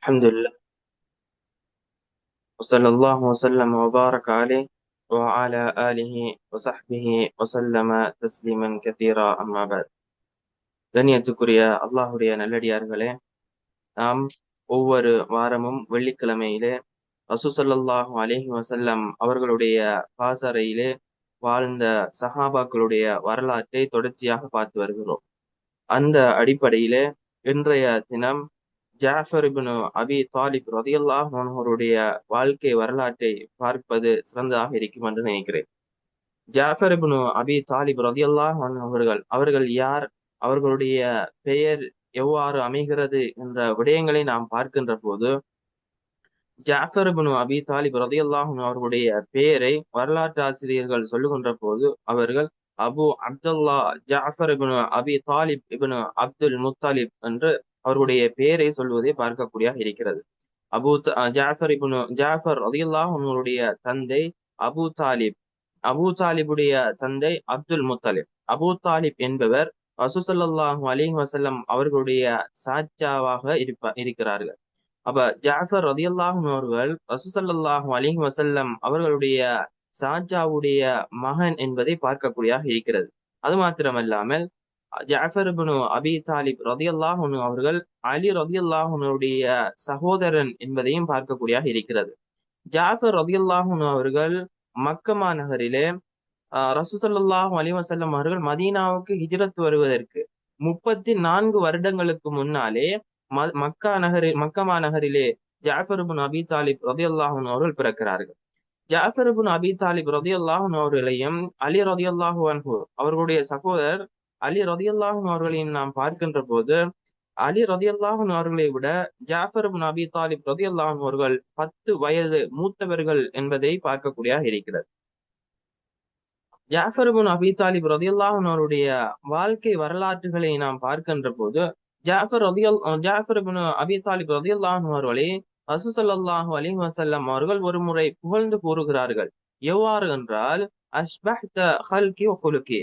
الحمد لله، وصلى الله وسلم وبارك عليه وعلى آله وصحبه وسلم تسليما كثيرا. أما بعد. கண்ணியத்துக்குரிய அல்லாஹுடைய நல்லடியார்களே, நாம் ஒவ்வொரு வாரமும் வெள்ளிக்கிழமையிலே ரசூலுல்லாஹி அலைஹி வஸல்லம் அவர்களுடைய பாசறையிலே வாழ்ந்த சஹாபாக்களுடைய வரலாற்றை தொடர்ச்சியாக பார்த்து வருகிறோம். அந்த அடிப்படையிலே இன்றைய தினம் ஜாஃபர் இப்னு அபி தாலிப் ரலியல்லாஹு அன்ஹுடைய வாழ்க்கை வரலாற்றை பார்ப்பது சிறந்ததாக இருக்கும் என்று நினைக்கிறேன். ஜாஃபர் இப்னு அபி தாலிப் ரலியல்லாஹு அன்ஹு அவர்கள் யார், அவர்களுடைய பெயர் எவ்வாறு அமைகிறது என்ற விடயங்களை நாம் பார்க்கின்ற போது, ஜாஃபர் இப்னு அபி தாலிப் ரலியல்லாஹு அன்ஹு அவர்களுடைய பெயரை வரலாற்று ஆசிரியர்கள் சொல்லுகின்ற போது அவர்கள் அபு அப்துல்லா ஜாஃபர் இப்னு அபி தாலிப் இப்னு அப்துல் முத்தாலிப் என்று அவர்களுடைய பெயரை சொல்வதை பார்க்கக்கூடியதாக இருக்கிறது. ஜாஃபர் ரலியல்லாஹு அன்ஹுடைய தந்தை அபு தாலிப், அபு தாலிபுடைய தந்தை அப்துல் முத்தலிப். அபு தாலிப் என்பவர் ரசூல் ஸல்லல்லாஹு அலைஹி வஸல்லம் அவர்களுடைய சாச்சாவாக இருக்கிறார்கள். அப்ப ஜாஃபர் ரலியல்லாஹு அன்ஹு அவர்கள் ரசூல் ஸல்லல்லாஹு அலைஹி வஸல்லம் அவர்களுடைய சாச்சாவுடைய மகன் என்பதை பார்க்கக்கூடியதாக இருக்கிறது. அது மாத்திரமல்லாமல் ஜாஃபர் இப்னு அபி தாலிப் ரலியல்லாஹு அன்ஹு அவர்கள் அலி ரலியல்லாஹு அன்ஹுடைய சகோதரன் என்பதையும் பார்க்கக்கூடியதாக இருக்கிறது. ஜாஃபர் ரலியல்லாஹு அன்ஹு அவர்கள் மக்கமா நகரிலே ரசூல் ஸல்லல்லாஹு அலைஹி வஸல்லம் அவர்கள் மதீனாவுக்கு ஹிஜ்ரத் வருவதற்கு 34 வருடங்களுக்கு முன்னாலே மக்கமா நகரிலே ஜாஃபர் இப்னு அபி தாலிப் ரலியல்லாஹு அன்ஹு அவர்கள் பிறக்கிறார்கள். ஜாஃபர் இப்னு அபி தாலிப் ரலியல்லாஹு அன்ஹு அவர்களையும் அலி ரலியல்லாஹு அன்ஹு அவர்களுடைய சகோதரர் அலி ரலியல்லாஹு அன்ஹு அவர்களையும் நாம் பார்க்கின்ற போது, அலி ரலியல்லாஹு அன்ஹு அவர்களை விட ஜாஃபர் இப்னு அபி தாலிப் ரலியல்லாஹு அன்ஹு அவர்கள் 10 வயது மூத்தவர்கள் என்பதை பார்க்கக்கூடியதாக இருக்கிறது. ஜாஃபர் இப்னு அபி தாலிப் ரலியல்லாஹு அன்ஹு அவருடைய வாழ்க்கை வரலாற்றுகளை நாம் பார்க்கின்ற போது, ஜாஃபர் இப்னு அபி தாலிப் ரலியல்லாஹு அன்ஹு அவர்களை ரசூல் ஸல்லல்லாஹு அலைஹி வஸல்லம் அவர்கள் ஒரு முறை புகழ்ந்து கூறுகிறார்கள். எவ்வாறு என்றால், அஷ்பஹ்த ஹல்கி வ குலுகி,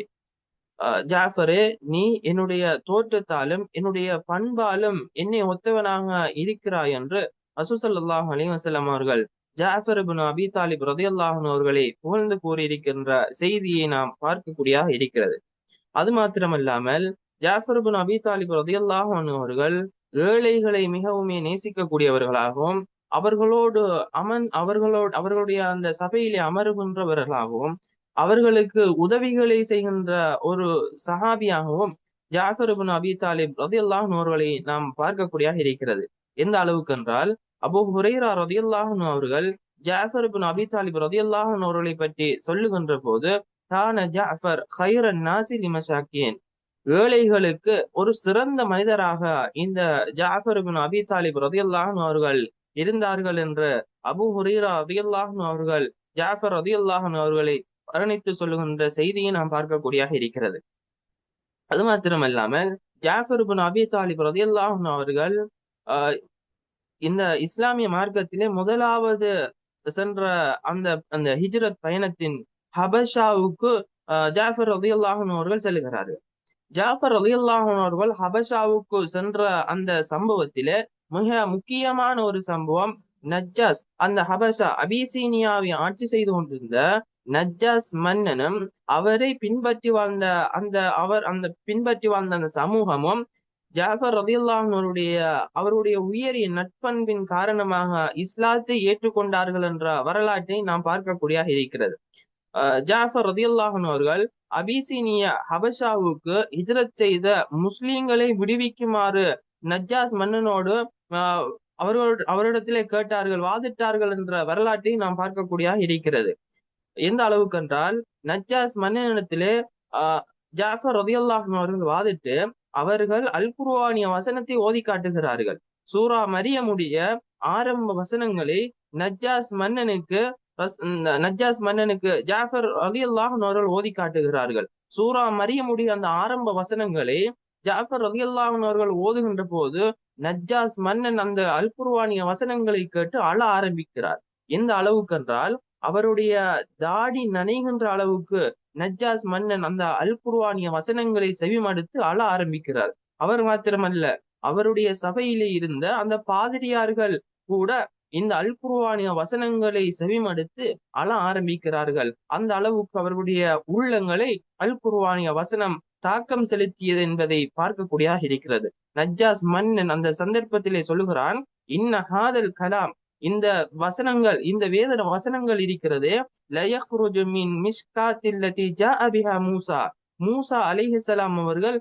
ஜாஃபரே, நீ என்னுடைய தோற்றத்தாலும் என்னுடைய பண்பாலும் என்னை ஒத்தவனாக இருக்கிறாய் என்று ரசூல் ஸல்லல்லாஹு அலைஹி வஸல்லம் அவர்கள் ஜாஃபர் இப்னு அபி தாலிப் ரலியல்லாஹு அன்ஹு அவர்களை புகழ்ந்து கூறியிருக்கின்ற செய்தியை நாம் பார்க்கக்கூடியதாக இருக்கிறது. அது மாத்திரமல்லாமல் ஜாஃபர் இப்னு அபி தாலிப் ரலியல்லாஹு அன்ஹு அவர்கள் ஏழைகளை மிகவும் நேசிக்கக்கூடியவர்களாகவும் அவர்களுடைய அந்த சபையிலே அமருகின்றவர்களாகவும் அவர்களுக்கு உதவிகளை செய்கின்ற ஒரு சஹாபியாகவும் ஜாஃபர் இப்னு அபி தாலிப் ரலியல்லாஹு அன்ஹு அவர்களை நாம் பார்க்கக்கூடியதாக இருக்கிறது. எந்த அளவுக்கு என்றால், அபூ ஹுரைரா ரலியல்லாஹு அன்ஹு அவர்கள் ஜாஃபர் இப்னு அபி தாலிப் ரலியல்லாஹு அன்ஹு அவர்களை பற்றி சொல்லுகின்ற போது, கான ஜாஃபர் கைரன் நாசி லிமசாக்கின், ஏழைகளுக்கு ஒரு சிறந்த மனிதராக இந்த ஜாஃபர் இப்னு அபி தாலிப் ரலியல்லாஹு அன்ஹு அவர்கள் இருந்தார்கள் என்று அபூ ஹுரைரா ரலியல்லாஹு அன்ஹு அவர்கள் ஜாஃபர் ரலியல்லாஹு அன்ஹு அவர்களை வர்ணித்து சொல்லுகின்ற செய்தியை நாம் பார்க்கக்கூடியதாக இருக்கிறது. அது மாத்திரமல்லாமல் ஜாஃபர் இப்னு அபி தாலிப் ரலியல்லாஹு அன்ஹு அவர்கள் இந்த இஸ்லாமிய மார்க்கத்திலே முதலாவது சென்ற அந்த அந்த ஹிஜ்ரத் பயணத்தின் ஹபஷாவுக்கு ஜாஃபர் ரலியல்லாஹு அன்ஹு அவர்கள் செல்கிறார்கள். ஜாஃபர் ரலியல்லாஹு அன்ஹு அவர்கள் ஹபஷாவுக்கு சென்ற அந்த சம்பவத்திலே மிக முக்கியமான ஒரு சம்பவம், நஜ்ஜாஸ், அந்த ஹபஷா அபிசீனியாவை ஆட்சி செய்து கொண்டிருந்த நஜ்ஜாஸ் மன்னனும் அவரை பின்பற்றி வாழ்ந்த அந்த சமூகமும் ஜாஃபர் ரலியல்லாஹு அன்ஹு அவருடைய உயரிய நட்பண்பின் காரணமாக இஸ்லாத்தை ஏற்றுக்கொண்டார்கள் என்ற வரலாற்றை நாம் பார்க்கக்கூடியதாக இருக்கிறது. ஜாஃபர் ரலியல்லாஹு அன்ஹு அவர்கள் அபிசீனியா ஹபஷாவுக்கு ஹிஜ்ரத் செய்த முஸ்லிம்களை விடுவிக்குமாறு நஜ்ஜாஸ் மன்னனோடு அவரிடத்திலே கேட்டார்கள், வாதிட்டார்கள் என்ற வரலாற்றை நாம் பார்க்கக்கூடியதாக இருக்கிறது. எந்த அளவுக்கு என்றால், நஜ்ஜாஸ் மன்னனிடத்திலே ஜாஃபர் ரலியல்லாஹு அன்ஹு அவர்கள் வாதிட்டு அவர்கள் அல் குர்ஆனிய வசனத்தை ஓதி காட்டுகிறார்கள். சூரா மரியமுடைய ஆரம்ப வசனங்களை நஜ்ஜாஸ் மன்னனுக்கு ஜாஃபர் ரலியல்லாஹு அன்ஹு அவர்கள் ஓதி காட்டுகிறார்கள். சூரா மரியமுடைய அந்த ஆரம்ப வசனங்களை ஜாஃபர் ரலியல்லாஹு அன்ஹு அவர்கள் ஓதுகின்ற போது நஜ்ஜாஸ் மன்னன் அந்த அல் குர்ஆனிய வசனங்களை கேட்டு அழ ஆரம்பிக்கிறார். எந்த அளவுக்கு என்றால், அவருடைய தாடி நனைகின்ற அளவுக்கு நஜ்ஜாஸ் மன்னன் அந்த அல் குர்ஆனிய வசனங்களை செவிமடுத்து அழ ஆரம்பிக்கிறார். அவர் மாத்திரமல்ல, அவருடைய சபையிலே இருந்த அந்த பாதிரியார்கள் கூட இந்த அல் குர்ஆனிய வசனங்களை செவிமடுத்து அழ ஆரம்பிக்கிறார்கள். அந்த அளவுக்கு அவர்களுடைய உள்ளங்களை அல் குர்ஆனிய வசனம் தாக்கம் செலுத்தியது என்பதை பார்க்கக்கூடியதாக இருக்கிறது. நஜ்ஜாஸ் மன்னன் அந்த சந்தர்ப்பத்திலே சொல்லுகிறான், இன்ன ஹாதல் கலாம், இந்த வசனங்கள், இந்த வேத வசனங்கள் இருக்கிறது, லயஹ்ருஜு மின் மிஷ்காத்தில்லதி ஜாஅ பிஹா மூசா, மூசா அலைஹிஸ்ஸலாம் அவர்கள்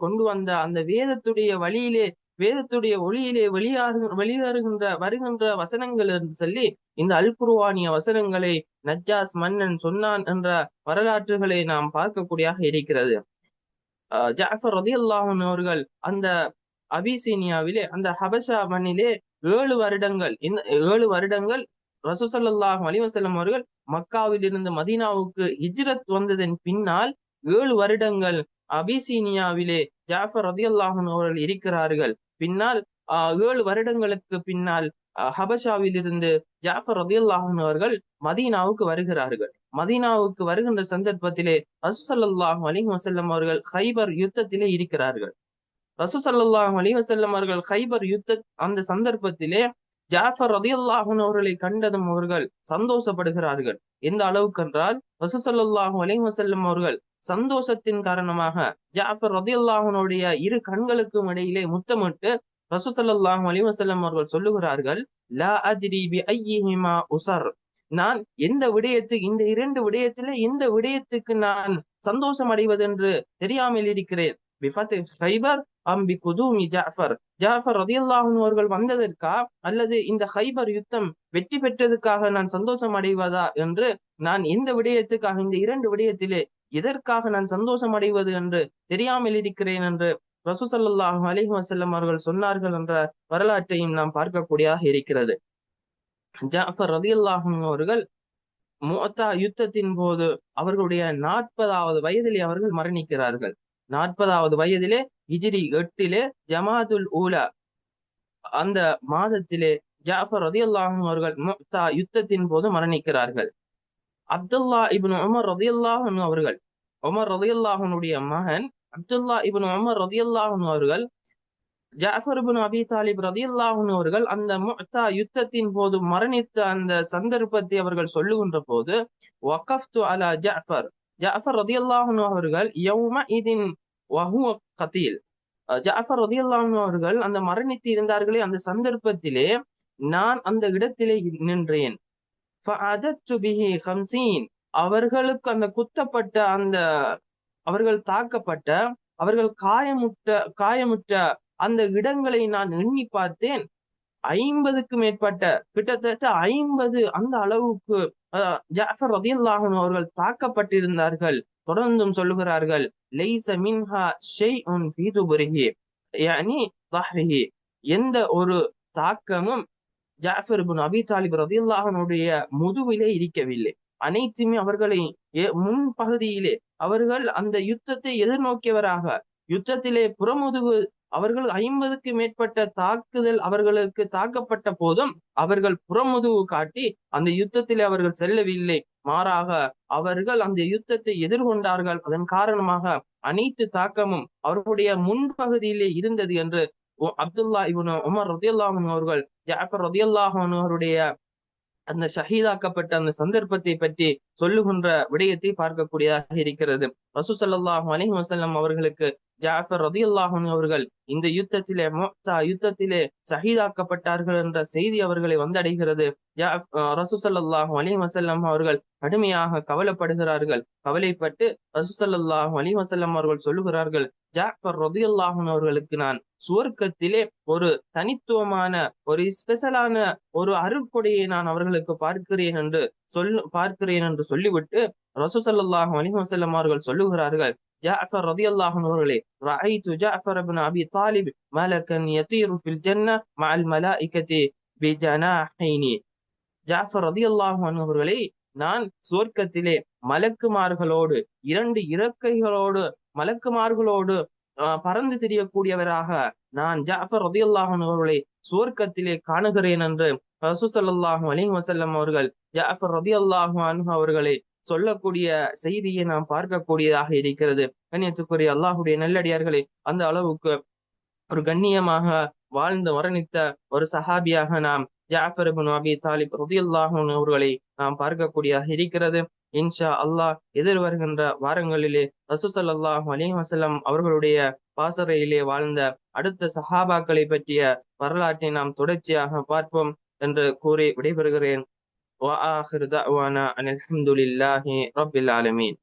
கொண்டு வந்த அந்த வேதத்துடைய வழியிலே, வேதத்துடைய ஒளியிலே வருகின்ற வசனங்கள் என்று சொல்லி இந்த அல் குர்ஆனிய வசனங்களை நஜ்ஜாஸ் மன்னன் சொன்னான் என்ற வரலாற்றுகளை நாம் பார்க்கக்கூடியதாக இருக்கிறது. ஜாஃபர் ரலியல்லாஹு அன்ஹு அவர்கள் அந்த அபிசீனியாவிலே, அந்த ஹபஷா மண்ணிலே 7 வருடங்கள், இந்த 7 வருடங்கள் ரசூல் ஸல்லல்லாஹு அலைஹி வஸல்லம் அவர்கள் மக்காவில் இருந்து மதீனாவுக்கு ஹிஜ்ரத் வந்ததன் பின்னால் 7 வருடங்கள் அபிசீனியாவிலே ஜாஃபர் ரலியல்லாஹு அன்ஹு அவர்கள் இருக்கிறார்கள். பின்னால் 7 வருடங்களுக்கு பின்னால் ஹபஷாவில் இருந்து ஜாஃபர் ரலியல்லாஹு அன்ஹு அவர்கள் மதீனாவுக்கு வருகிறார்கள். மதீனாவுக்கு வருகின்ற சந்தர்ப்பத்திலே ரசூல் ஸல்லல்லாஹு அலைஹி வஸல்லம் அவர்கள் கைபர் யுத்தத்திலே இருக்கிறார்கள். ரசூல் ஸல்லல்லாஹு அலைஹி வஸல்லம் அவர்கள் கைபர் யுத்த அந்த சந்தர்ப்பத்திலே ஜாஃபர் ரலியல்லாஹு அன்ஹு அவர்களை கண்டதும் அவர்கள் சந்தோஷப்படுகிறார்கள். எந்த அளவுக்கு என்றால், ரசூல் ஸல்லல்லாஹு அலைஹி வஸல்லம் அவர்கள் சந்தோஷத்தின் காரணமாக ஜாஃபர் ரலியல்லாஹு அன்ஹுடைய 2 கண்களுக்கும் இடையிலே முத்தமிட்டு ரசூல் ஸல்லல்லாஹு அலைஹி வஸல்லம் அவர்கள் சொல்லுகிறார்கள், லா அத்ரி பி ஐயிஹிமா உஸர், நான் எந்த விடயத்துக்கு, இந்த 2 விடயத்திலே எந்த விடயத்துக்கு நான் சந்தோஷம் அடைவது என்று தெரியாமல் இருக்கிறேன். பிஃபத்ஹி கைபர் அம் பி குதூமி ஜாஃபர், ஜாஃபர் ரலியல்லாஹு அன்ஹு அவர்கள் வந்ததற்கா அல்லது இந்த கைபர் யுத்தம் வெற்றி பெற்றதுக்காக நான் சந்தோஷம் அடைவதா என்று, நான் எந்த விடயத்துக்காக, இந்த 2 விடயத்திலே எதற்காக நான் சந்தோஷம் அடைவது என்று தெரியாமல் இருக்கிறேன் என்று ரசூல் ஸல்லல்லாஹு அலைஹி வஸல்லம் அவர்கள் சொன்னார்கள் என்ற வரலாற்றையும் நாம் பார்க்கக்கூடியதாக இருக்கிறது. ஜாஃபர் ரலியல்லாஹு அன்ஹு அவர்கள் முஅத்தா யுத்தத்தின் போது அவர்களுடைய 40வது வயதிலே அவர்கள் மரணிக்கிறார்கள். 40வது வயதிலே ஹிஜ்ரி 8 ஜமாதுல் ஊலா அந்த மாதத்திலே ஜாஃபர் ரலியல்லாஹு அன்ஹு அவர்கள் முஅத்தா யுத்தத்தின் போது மரணிக்கிறார்கள். அப்துல்லா இப்னு உமர் ரலியல்லாஹு அன்ஹு அவர்கள், உமர் ரலியல்லாஹு அன்ஹுடைய மகன் அப்துல்லா இப்னு உமர் ரலியல்லாஹு அன்ஹு அவர்கள் ஜாஃபர் இப்னு அபி தாலிப் ரலியல்லாஹு அன்ஹு அவர்கள் அந்த முஅத்தா யுத்தத்தின் போது மரணித்த அந்த சந்தர்ப்பத்தை அவர்கள் சொல்லுகின்ற போது, வகஃப்து அலா ஜாஃபர், ஜாஃபர் ரலியல்லாஹு அன்ஹு அவர்கள் யௌம இதின் வஹுவ கதீல், ஜாஃபர் ரலியல்லாஹு அன்ஹு அவர்கள் அந்த மரணித்து இருந்தார்களே அந்த சந்தர்ப்பத்திலே நான் அந்த இடத்திலே நின்றேன். ஃபஅதத்து பிஹி 50, அவர்களுக்கு அந்த குத்தப்பட்ட அந்த, அவர்கள் தாக்கப்பட்ட, அவர்கள் காயமுற்ற அந்த இடங்களை நான் எண்ணி பார்த்தேன். 50க்கு மேற்பட்ட, கிட்டத்தட்ட 50 அந்த அளவுக்கு ஜாஃபர் ரலியல்லாஹு அன்ஹு அவர்கள் தாக்கப்பட்டிருந்தார்கள். தொடர்ந்தும் சொல்லுகிறார்கள், லைஸ மின்ஹா ஷைஉன் ஃபீ துபரிஹி, யானி ظஹரிஹி, எந்த ஒரு தாக்கமும் ஜாஃபர் இப்னு அபி தாலிப் ரலியல்லாஹு அன்ஹுடைய முதுகிலே இருக்கவில்லை. அனைத்துமே அவர்களை முன்பகுதியிலே, அவர்கள் அந்த யுத்தத்தை எதிர்நோக்கியவராக, யுத்தத்திலே புறமுதுகு, அவர்கள் 50க்கு மேற்பட்ட தாக்குதல் அவர்களுக்கு தாக்கப்பட்ட போதும் அவர்கள் புறமுதுகு காட்டி அந்த யுத்தத்திலே அவர்கள் செல்லவில்லை. மாறாக அவர்கள் அந்த யுத்தத்தை எதிர்கொண்டார்கள். அதன் காரணமாக அனைத்து தாக்கமும் அவர்களுடைய முன்பகுதியிலே இருந்தது என்று அப்துல்லா இப்னு உமர் ரலியல்லாஹு அன்ஹு அவர்கள் ஜாஃபர் ரலியல்லாஹு அன்ஹு அவருடைய அந்த ஷஹீதாக்கப்பட்ட அந்த சந்தர்ப்பத்தை பற்றி சொல்லுகின்ற விடயத்தை பார்க்கக்கூடியதாக இருக்கிறது. ரசூல் ஸல்லல்லாஹு அலைஹி வஸல்லம் அவர்களுக்கு ஜாஃபர் ரலியல்லாஹு அன்ஹு அவர்கள் இந்த யுத்தத்திலே, முஅத்தா யுத்தத்திலே ஷஹீதாக்கப்பட்டார்கள் என்ற செய்தி அவர்களை வந்தடைகிறது. ரசூல் ஸல்லல்லாஹு அலைஹி வஸல்லம் அவர்கள் கடுமையாக கவலைப்படுகிறார்கள். கவலைப்பட்டு ரசூல் ஸல்லல்லாஹு அலைஹி வஸல்லம் அவர்கள் சொல்லுகிறார்கள், ஜாஃபர் ரலியல்லாஹு அன்ஹு அவர்களுக்கு நான் சுவர்க்கத்திலே ஒரு தனித்துவமான, ஒரு ஸ்பெஷலான ஒரு அருட்கொடையை நான் அவர்களுக்கு பார்க்கிறேன் என்று சொல்லிவிட்டு ரசூல் ஸல்லல்லாஹு அலைஹி வஸல்லம் அவர்கள் சொல்லுகிறார்கள், ஜாஃபர் ரலியல்லாஹு அன்ஹு அவர்களே, ரஅய்து ஜாஃபர் இப்னு அபி தாலிப் மலக்கன் யதீரு ஃபில் ஜன்ன மஅல் மலாயிகதி பிஜனாஹைனி, ஜாஃபர் ரலியல்லாஹு அன்ஹு அவர்களே, நான் சுவர்க்கத்திலே மலக்குமார்களோடு, 2 இறக்கைகளோடு, மலக்குமார்களோடு பறந்து திரியக்கூடியவராக நான் ஜாஃபர் ரலியல்லாஹு அன்ஹு அவர்களை சுவர்க்கத்திலே காணுகிறேன் என்று ரசூல் ஸல்லல்லாஹு அலைஹி வஸல்லம் அவர்கள் ஜாஃபர் ரலியல்லாஹு அன்ஹு அவர்களை சொல்லக்கூடிய செய்தியை நாம் பார்க்கக்கூடியதாக இருக்கிறது. கண்ணியத்துக்குரிய அல்லாஹுடைய நல்லடியார்களே, அந்த அளவுக்கு ஒரு கண்ணியமாக வாழ்ந்து மரணித்த ஒரு சஹாபியாக நாம் ஜாஃபர் இப்னு அபி தாலிப் ரலியல்லாஹு அன்ஹு அவர்களை நாம் பார்க்கக்கூடியதாக இருக்கிறது. இன்ஷா அல்லாஹ் எதிர் வருகின்ற வாரங்களிலே ரசூல் ஸல்லல்லாஹு அலைஹி வஸல்லம் அவர்களுடைய பாசறையிலே வாழ்ந்த அடுத்த சஹாபாக்களை பற்றிய வரலாற்றை நாம் தொடர்ச்சியாக பார்ப்போம் என்று கூறி விடைபெறுகிறேன். வ ஆகிரு தஅவானா அனில் ஹம்துலில்லாஹி ரப்பில் ஆலமீன்.